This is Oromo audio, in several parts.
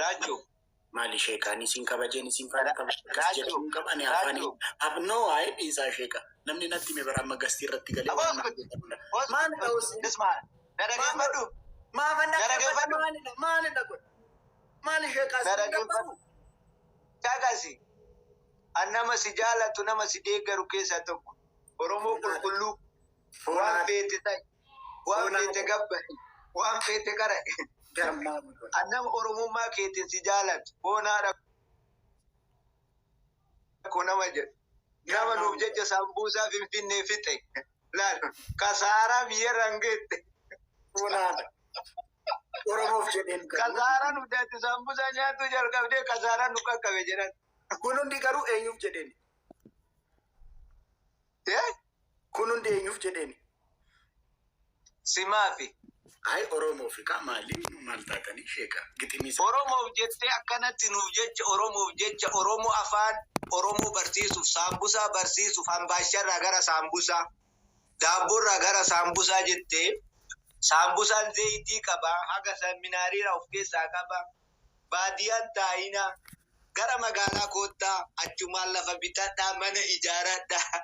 Racho. Mali sheka ni sinka bajeni sinka Racho. Kabani afani. No, I is a sheka. Namni nati me bara magasti ratti gale. Man this man. Daragefadu. Mali nakut. Mali sheka. Tagasi. Annama sijala tu nama sidega rukesa toko. Oromo kullu. Wan pete tay. Wan pete gabba. Wan pete kare. Annama oromo ma kete sijalat. Bona da ko nama je. Nama nubjecha sambusa finfinne fite. Lan kasara biye rangete. Bona oromo jeden kasara nubjecha sambusa nyatu jalkabde kasara nuka kabejeran. Kunundi garu enyuf jedeni. Kunundi enyuf jedeni. Simafi. Ay Oromo fika mali maltatani sheka. Gitimisa. Oromo jette akkanatti nuuf jecha Oromo jecha Oromo afaan Oromo barsiisuuf sambusa barsiisuuf hambasharraa gara sambusa daabborraa gara sambusa jettee sambusaan zayitii qaba haga seminaariira of keessaa qaba baadiyaan taa'ina gara magaalaa koottaa achumaan lafa bitadhaa mana ijaaradhaa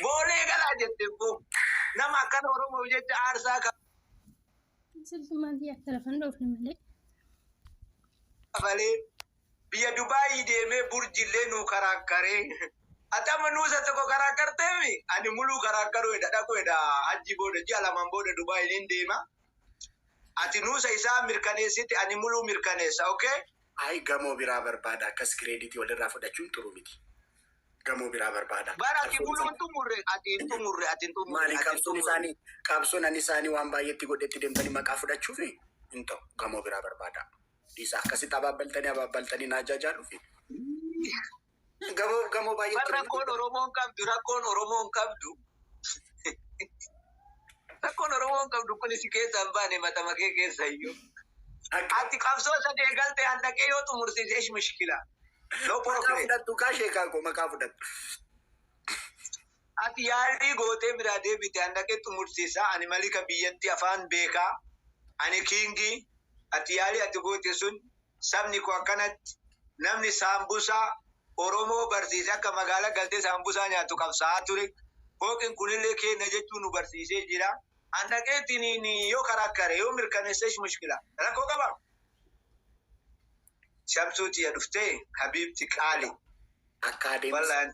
boolee galaa jette boo nama akkana Oromoo jecha aarsaa kafalee biyya Dubaayii deemee burjillee nuu karaakkaree atama nuusa tokko karaakkarteemi ani muluu karaakkaruu edha dhaquu edha hajji booda ji'a lamaan booda Dubaayiin deema ati nuusa isaa mirkaneessite ani muluu mirkaneessa okay. Ay gamo bira barbada kas credit walirraa fudhachuun turu miti. Gamo bira barbada. Bara ati buluun tumurre ati Mali qabsoon isaanii waan baay'eetti godhetti deemtanii maqaa fudhachuuf into gamo bira barbada. Isa akkasitti ababbaltanii naajajaa dhufi. Gamo baay'eetti. Rakkoon Oromoon qabdu. Rakkoon Oromoon qabdu kun isi keessa hin baane matama kee keessa iyyuu. Ati qabsoo sadee galte handaqee yoo xumursise ish mishkila. No problem. Fudhattu kaashee kaakoo maqaa fudhattu. Ati yaadii gootee biraa deebite handaqee xumursisa ani malika biyyatti afaan beekaa ani kiingii ati yaadii ati goote sun sabni koo akkanatti namni saambusaa Oromoo barsiise akka magaalaa galtee saambusaa nyaatu qabsaa ture. Hooqin kunillee kenna jechuun nu barsiisee jira. Andaqeetiin yoo karakkare yoo mirkaneessesh mushkila rakkoo qaba shamsuuti ya dhuftee Habibti qaali akaadeemii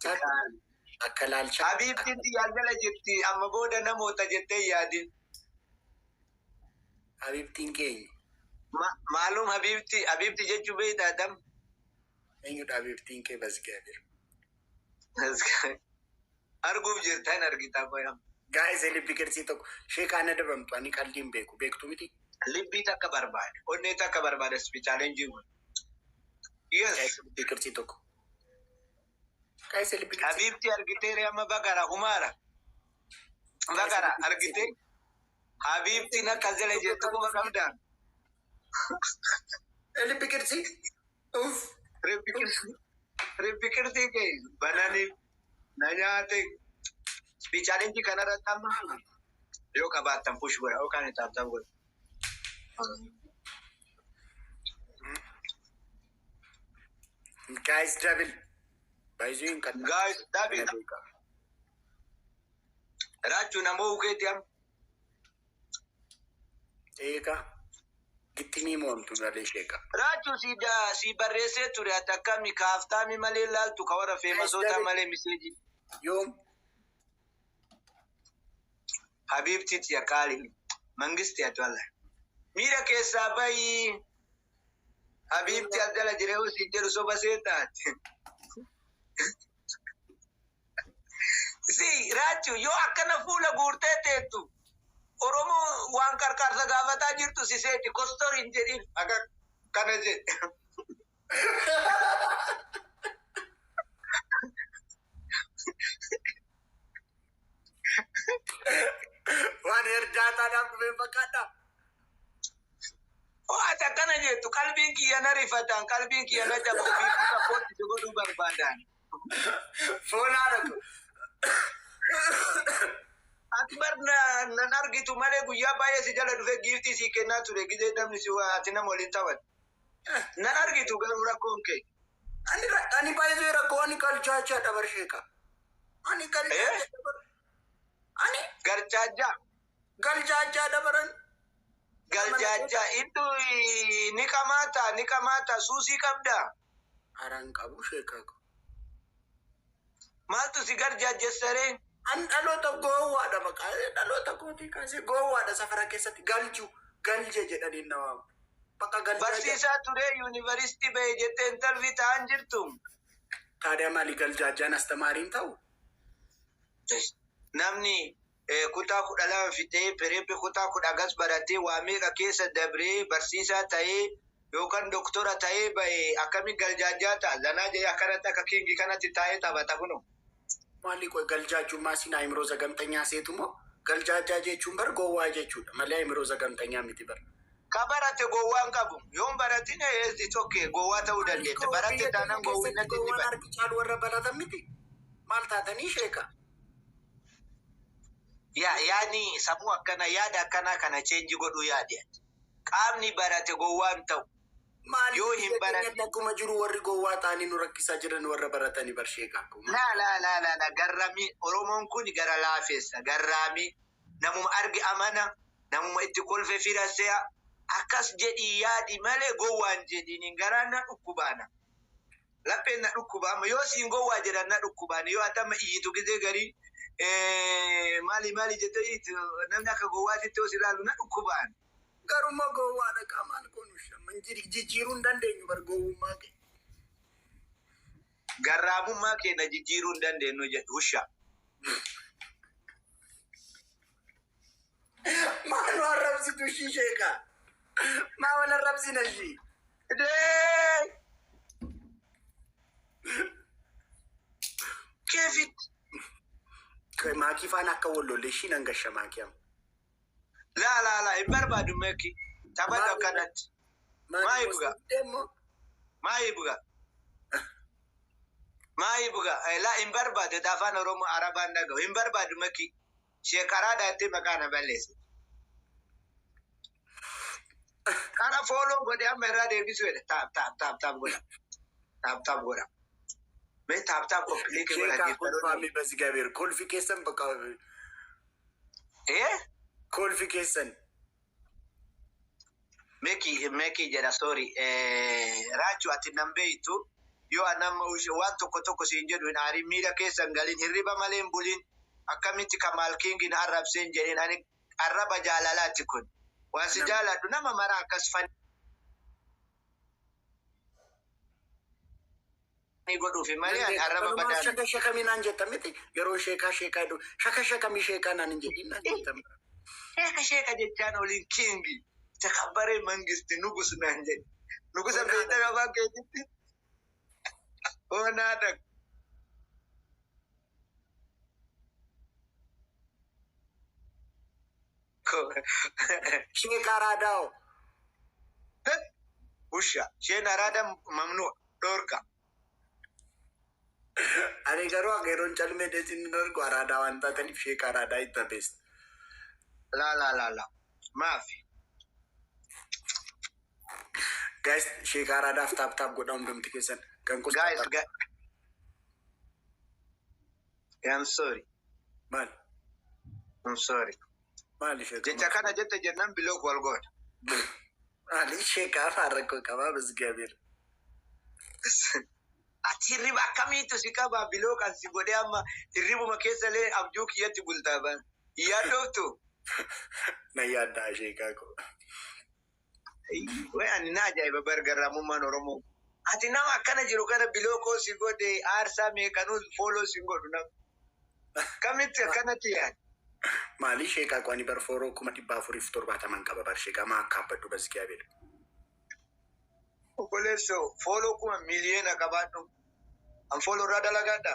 akka laalcha Habibti yaadala jirti amma booda namoota jettee yaadin Habibtiin keenya maalum Habibti jechuu beeyta adam eenyudha Habibtiin kee basgaabir arguuf jirtan argitaa qoyam Guys, libbi kirsi tokko sheekaana dabamtu ani qalbiin beektu miti. Libbi takka barbaade. Onnee takka barbaade challenge kun. Yes. Libbi kirsi tokko. Guys, libbi kirsi. Habibti argitee amma bagara humara. Bagara argitee. Habibti na kazele jettu kuma qabda. Libbi kirsi. Uff. Libbi kirsi ke banani na nyaate. Challenge kanarra tamma yoo qabaatan push godha yoo kan taatan godha. Guys double. Baay'een kan guys double. Rachu namoo ukeeti am. Eeka. Gittini moomtu galee sheeka. Rachu si barreessee ture atakami kaaftami malee laaltu ka warra feemasoota malee miseeji. Yoom. Habibti ya kali mangisti atwala mira kesa bai Habibti adala jireu sinjeru soba setat si Rachu yo akkana fuula guurtee tu Oromo waan karkarsa gaafataa jirtu si seeti kostor hin jedhin akka kana jedhe Waan erjaataa dhaaf dhufee fakkaata. Ata kana jettu qalbiin kiyya na rifatan qalbiin kiyya na jabu fi sapoti to godhu barbaadan. Foonaa dhaqu. Akbar na argitu malee guyyaa baay'ee si jala dhufee giiftii si kennaa ture gidee namni si waa ati nama waliin taphat. Nan argitu garuu rakkoon kee. Ani baay'ee rakkoo ani galchaachaa dabar sheeka. Ani galchaachaa dabar. Ani galchaachaa dabaran. Galchaachaa iddoo ni kamaata suusii qabda. Araan qabu sheeka. Maaltu si garjaajessaree? An dhaloota gowwaadha maqaa dhaloota kootii kaasee gowwaadha safara keessatti galche jedhanii nama. Barsiisaa ture yuunivarsiitii bahee jettee intarvii ta'an jirtu. Taadiyaa maali galchaachaan astamaariin ta'u? Namni kutaa 12 fixee pereepe kutaa 10 baratee waa meeqa keessa dabree barsiisaa ta'ee yookaan doktora ta'ee bahee akkamiin galchaachaa ta'a? Zanaa jedhee akkanatti akka kiingii kanatti taa'ee taphata kunu. Maali qoy galchaachuu maasinaa imiroo zagamtanyaa seetu moo galchaachaa jechuun bar gowwaa jechuudha malee imiroo zagamtanyaa miti bar. Kabarate gowwaan qabu yoon baratine eessi tokkee gowwaa ta'uu dandeette barate taanaan gowwinnatti ni bara. Caalu warra baratan miti maal taatanii sheeka. Yaani sammuu akkana yaada akkanaa kana cheenji godhuu yaade. Qaamni barate gowwaan ta'u. Yoo hin barate akkuma jiru warri gowwaa ta'anii nu rakkisaa jiran warra baratanii bar sheeka. La garrami Oromoon kun gara laafessa garraami namuma argi amana namuma itti kolfe firasea akkas jedhi yaadi malee gowwaan jedhini garaan na dhukkubaana. Lapheen na dhukkubaama yoo siin gowwaa jedhan na dhukkubaana yoo atama iyyitu gizee garii maali jettee namni akka gowwaatitti os ilaalu na dhukkubaana. Garuma gowwaadha qaamaan kunuusha jijjiiruu hin dandeenyu bar gowwummaa kee. Garraamummaa keenya jijjiiruu hin dandeenyu jedhu usha. Maanu arrabsitu ishii sheeka. Maa wal arrabsina ishii. Keefit. Maakii faana akka wallolle ishii nan gasha maakii amma. La hin barbaadu meeki. Taphata akkanatti. Maayi buga. La hin barbaadu afaan Oromoo Arabaan dhagahu hin barbaadu meeki. Sheekaraa daatti maqaana balleesse. Kana fooloo godhe amma irraa deebisu jedhe taap godha. Mee taap kompilikii godha. Basi gabeer kolfi keessan bakka. Kolfi keessan. Meki jedha sorry. Raachuu ati nan beeytu yoo anamma waan tokko siin jedhu hin aarin miira keessan galin hirriba malee hin bulin. Akkamitti Kamaal Kiingin arrabseen jedheen ani arraba jaalalaati kun. Waan si jaaladhu nama mara akkas fani godhuufi malee ani arraba badaan. Shaka minaan jetta miti yeroo sheekaa jedhu shaka mi sheekaa naan hin jedhin naan jetta. Sheeka jechaan oliin Kiingi takabbaree mangisti nugus naan jedhe. Nugusa beektaa qabaa keetitti. Oonaadha. Sheek Araadao. Usha. Sheen Araada mamnu dhorka. Ani garuu ageeroon calmee deetiin dorgu Araadaa waan taataniif Sheek Araadaa itti beest. La. Maafi. Guys, Sheek Araadaaf taap godha hundumti keessan. Guys. I'm sorry. Maal? I'm sorry. Jecha kana jette jennan bilook wal goota. Ali sheekaa rakkoo qabaa bas gabeer. Ati hirriba akkamiitu si qabaa bilook kan si godhee amma hirribuma keessa lee abjuu kiyyatti bultaa baan. Yaaddooftu. Na yaaddaa sheekaa koo. Way ani na ajaa'iba bargarraamummaan Oromoo. Ati nama akkana jiru kana bilookoo si godhe aarsaa meeqanuu fooloo si godhu nama. Kamitti akkanatti yaad? Maali sheekaa kwani bar fooroo 470 qaba bar sheekaa maa akka abbaddu bas gabeer. Okolesso fooloo 1,000,000 qabaadhu. An fooloo irraa dalagaadha.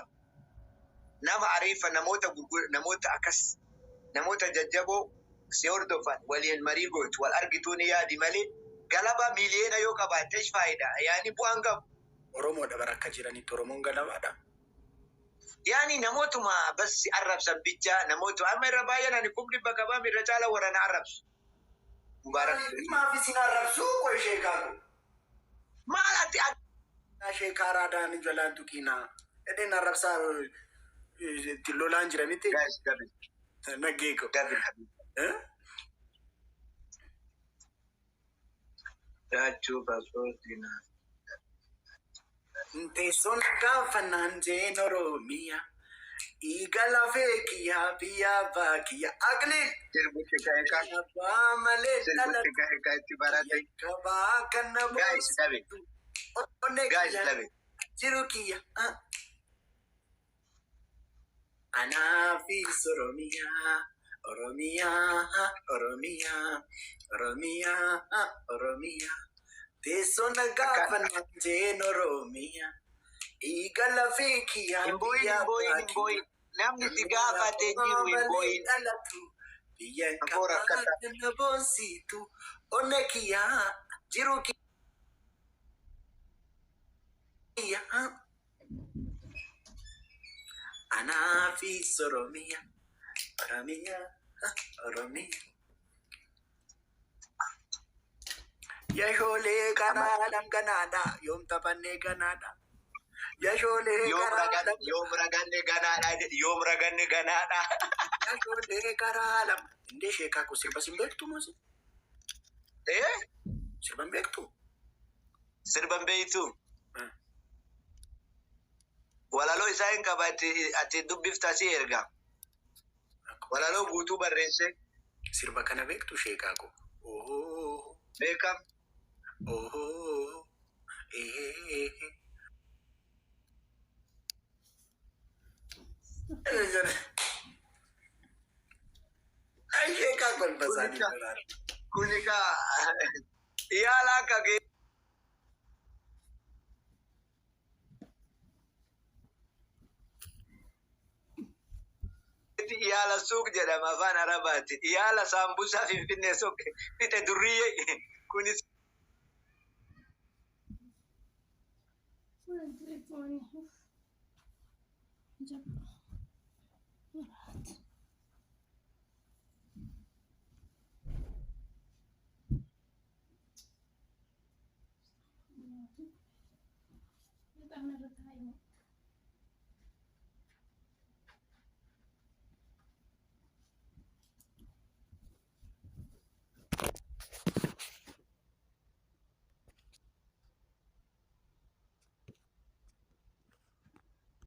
Nama ariifa namoota akkas namoota jajjaboo si hordofan waliin marii gootu wal argituun yaadi malee galaba miliyoona yoo qabaatesh faayidaa yaani bu'aan qabu. Oromoodha bara akka jiranitti Oromoon galabaadha. Yani namootuma bas arrabsan bicha namootu amma irra baay'een ani kumdi bakka baa mirra caala warana arrabsu. Mubarak. Maafi sin arrabsu qoy sheekaa ko. Maalati Ashee kaaraadhaan jalaan tuqinaa. Edeen arrabsaa lolaan jira miti. guys gabi Naggeeko. gabi jachuu paaspoortiin Teessoon gaafa naan jeen Oromiyaa. Igala feekiyaa biyyaa baakiyyaa. Agliin. sirbutti ka'e Abbaa malee sirbutti ka'e itti barate gabaa kana guys gabi onne guys kiyya gabi jiru kiyya. Anaafis Oromiyaa, Oromiyaa, Oromiyaa, Oromiyaa, Oromiyaa. Teessoon gaafa naan jeen Oromiyaa. Igala feekiyaa Himboyin namni si gaafatee jiru himboyin biyya Afuura akkata. kana boonsitu onne kiyyaa jiru kiyya. Anaafis Oromiyaa, Oromiyaa, Oromiyaa. Yashoolee ganaadhaan ganaadha yoom taphannee ganaadha. Yashoolee garaadhaan yoom raganne ganaadha yashoolee garaadhaan. Indee sheekaa kun sirba sin beektu moosi? Sirban beektu? sirban beeytu walaloo isaa hin qaba ati dubbifta si erga walaloo guutuu barreesse Sirba kana beektu sheekaa kun? Oh, beekam oh, eh. Ay, sheekaa kun basaanii jiran. kuni ka iyaala akka iyaala suuq jedhama afaan arabaati iyaala saambusaa finfinnee sokke fixe durriyyee kunis Kita